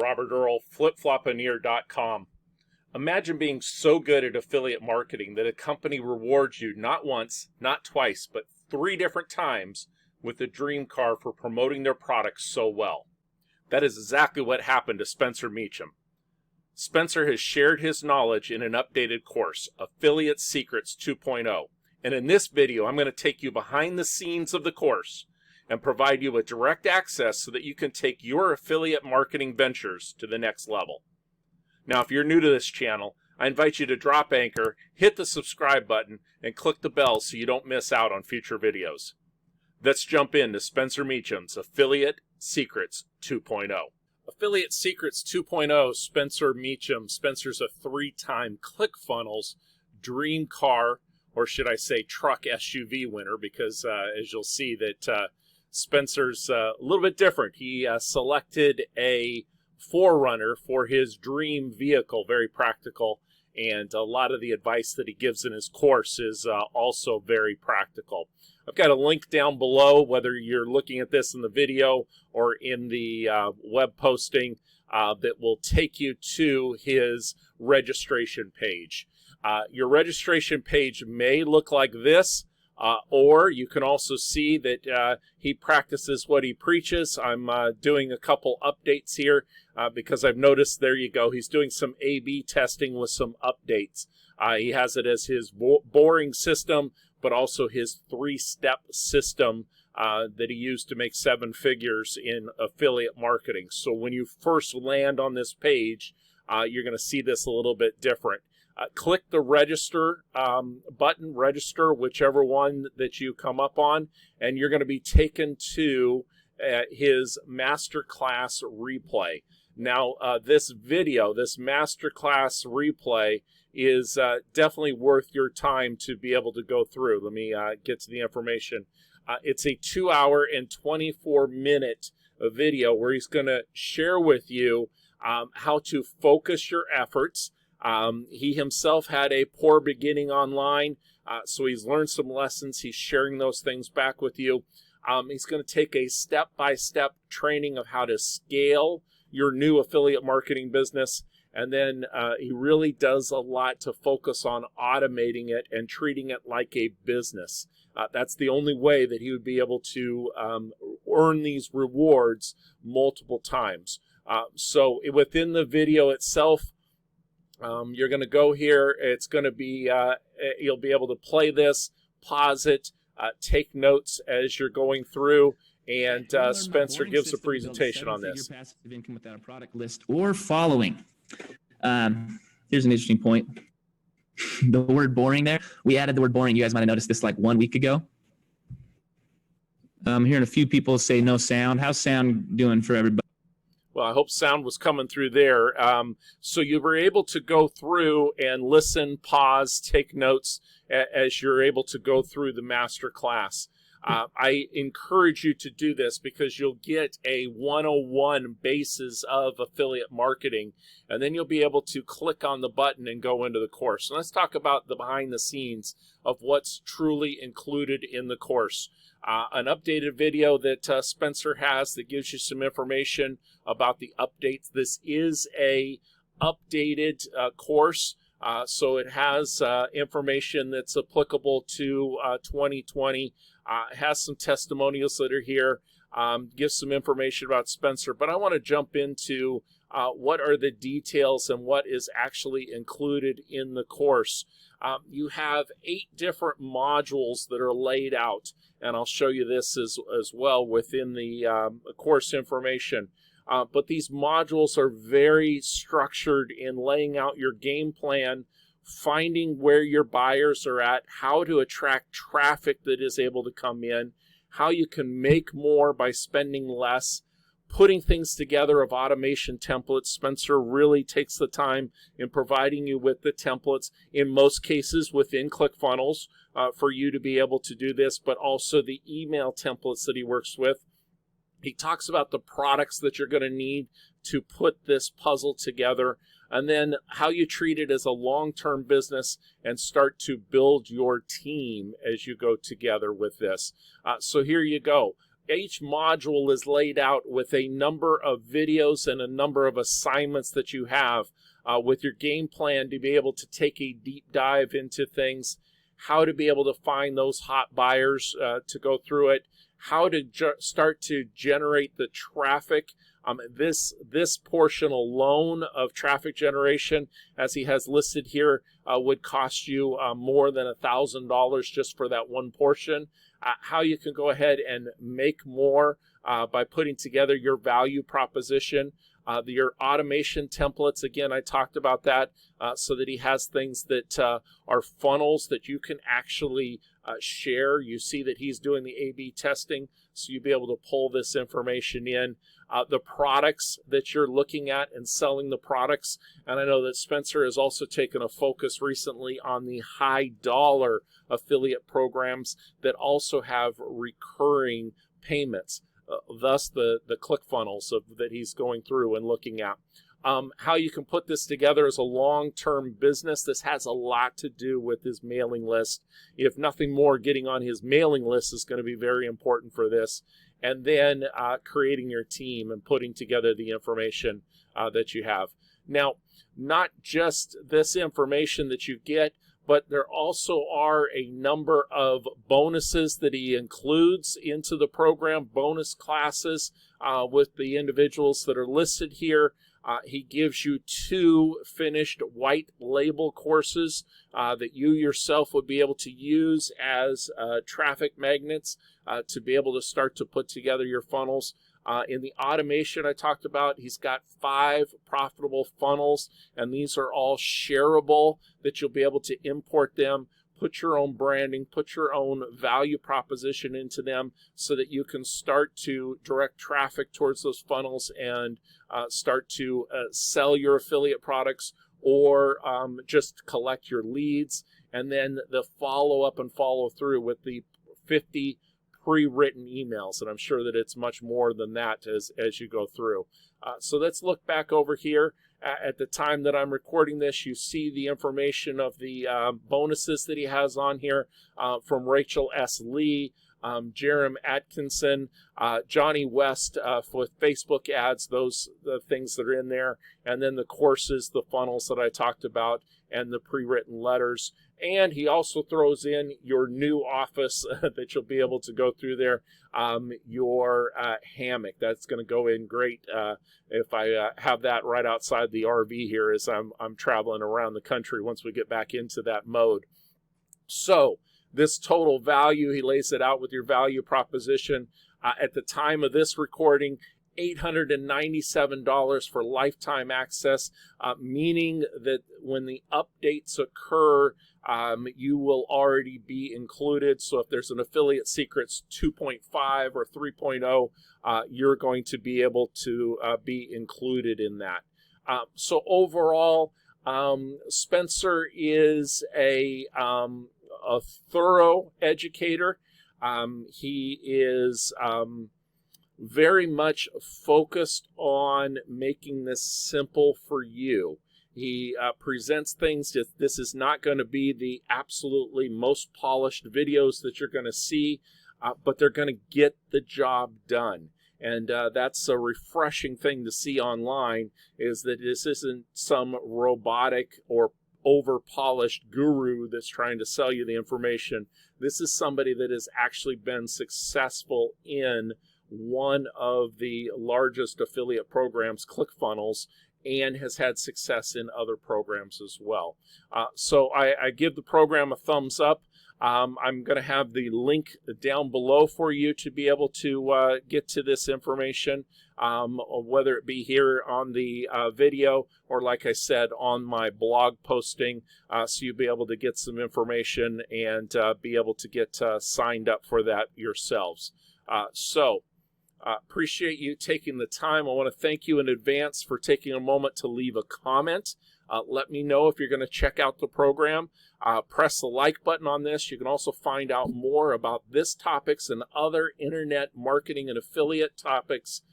Robert Earl, flipflopaneer.com. Imagine being so good at affiliate marketing that a company rewards you not once, not twice, but 3 different times with a dream car for promoting their products so well. That is exactly what happened to Spencer Mecham. Spencer has shared his knowledge in an updated course, Affiliate Secrets 2.0. And in this video, I'm going to take you behind the scenes of the course and provide you with direct access so that you can take your affiliate marketing ventures to the next level. Now, if you're new to this channel, I invite you to drop anchor, hit the subscribe button, and click the bell so you don't miss out on future videos. Let's jump into Spencer Mecham's Affiliate Secrets 2.0. Affiliate Secrets 2.0, Spencer Mecham. Spencer's a 3-time Clickfunnels dream car, or should I say truck SUV winner, because as you'll see that Spencer's a little bit different. He selected a 4Runner for his dream vehicle, very practical, and a lot of the advice that he gives in his course is also very practical. I've got a link down below, whether you're looking at this in the video or in the web posting, that will take you to his registration page. Your registration page may look like this, or you can also see that he practices what he preaches. I'm doing a couple updates here because I've noticed, there you go, he's doing some A/B testing with some updates. He has it as his boring system, but also his 3-step system that he used to make 7 figures in affiliate marketing. So when you first land on this page, you're going to see this a little bit different. Click the register button, register whichever one that you come up on, and you're going to be taken to his masterclass replay. Now, this video, this masterclass replay, is definitely worth your time to be able to go through. Let me get to the information. It's a 2-hour and 24-minute video where he's going to share with you how to focus your efforts. He himself had a poor beginning online, so he's learned some lessons. He's sharing those things back with you. He's going to take a step-by-step training of how to scale your new affiliate marketing business, and then he really does a lot to focus on automating it and treating it like a business. That's the only way that he would be able to earn these rewards multiple times. So within the video itself, you're going to go here. It's going to be, you'll be able to play this, pause it, take notes as you're going through, and Spencer gives a presentation on this. Passive income without a product list or following. Here's an interesting point. The word boring there. We added the word boring. You guys might have noticed this like 1 week ago. I'm hearing a few people say no sound. How's sound doing for everybody? Well, I hope sound was coming through there. So you were able to go through and listen, pause, take notes as you're able to go through the master class. I encourage you to do this because you'll get a 101 basis of affiliate marketing, and then you'll be able to click on the button and go into the course. So let's talk about the behind the scenes of what's truly included in the course. An updated video that Spencer has that gives you some information about the updates. This is a updated course, so it has information that's applicable to 2020. It has some testimonials that are here, gives some information about Spencer, but I want to jump into what are the details and what is actually included in the course. You have 8 different modules that are laid out, and I'll show you this as well within the course information. But these modules are very structured in laying out your game plan, finding where your buyers are at, how to attract traffic that is able to come in, how you can make more by spending less, putting things together of automation templates. Spencer really takes the time in providing you with the templates, in most cases within ClickFunnels, for you to be able to do this, but also the email templates that he works with. He talks about the products that you're going to need to put this puzzle together, and then how you treat it as a long-term business and start to build your team as you go together with this. So here you go. each module is laid out with a number of videos and a number of assignments that you have with your game plan to be able to take a deep dive into things, how to be able to find those hot buyers to go through it, how to start to generate the traffic. This portion alone of traffic generation, as he has listed here, would cost you more than $1,000 just for that one portion. How you can go ahead and make more by putting together your value proposition. Your automation templates, again, I talked about that, so that he has things that are funnels that you can actually share. You see that he's doing the A/B testing, so you'll be able to pull this information in. The products that you're looking at and selling the products. And I know that Spencer has also taken a focus recently on the high dollar affiliate programs that also have recurring payments. Thus the Clickfunnels that he's going through and looking at. How you can put this together as a long-term business. This has a lot to do with his mailing list. If nothing more, getting on his mailing list is going to be very important for this. And then creating your team and putting together the information that you have. Now, not just this information that you get, but there also are a number of bonuses that he includes into the program, bonus classes with the individuals that are listed here. He gives you 2 finished white label courses that you yourself would be able to use as traffic magnets to be able to start to put together your funnels. In the automation I talked about, he's got 5 profitable funnels, and these are all shareable that you'll be able to import them, put your own branding, put your own value proposition into them so that you can start to direct traffic towards those funnels and start to sell your affiliate products or just collect your leads. And then the follow up and follow through with the 50 pre-written emails, and I'm sure that it's much more than that as you go through. So let's look back over here. At the time that I'm recording this, you see the information of the bonuses that he has on here from Rachel S. Lee, Jerem Atkinson, Johnny West with Facebook ads, those the things that are in there, and then the courses, the funnels that I talked about, and the pre-written letters. And he also throws in your new office that you'll be able to go through there, your hammock. That's going to go in great if I have that right outside the RV here as I'm traveling around the country once we get back into that mode. So this total value, he lays it out with your value proposition. At the time of this recording, $897 for lifetime access, meaning that when the updates occur, you will already be included. So if there's an Affiliate Secrets 2.5 or 3.0, you're going to be able to be included in that. So overall, Spencer is a thorough educator. He is very much focused on making this simple for you. He presents things that this is not going to be the absolutely most polished videos that you're going to see, but they're going to get the job done. And that's a refreshing thing to see online, is that this isn't some robotic or over-polished guru that's trying to sell you the information. This is somebody that has actually been successful in one of the largest affiliate programs, Clickfunnels, and has had success in other programs as well. So I give the program a thumbs up. I'm going to have the link down below for you to be able to get to this information, whether it be here on the video or, like I said, on my blog posting, so you'll be able to get some information and be able to get signed up for that yourselves. Appreciate you taking the time. I want to thank you in advance for taking a moment to leave a comment. Let me know if you're going to check out the program. Press the like button on this. You can also find out more about this topics and other internet marketing and affiliate topics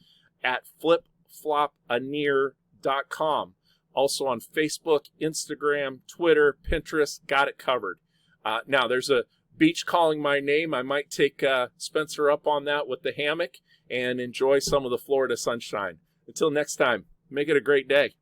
at flipflopaneer.com. Also on Facebook, Instagram, Twitter, Pinterest, got it covered. Now, there's a beach calling my name, I might take Spencer up on that with the hammock and enjoy some of the Florida sunshine. Until next time, make it a great day.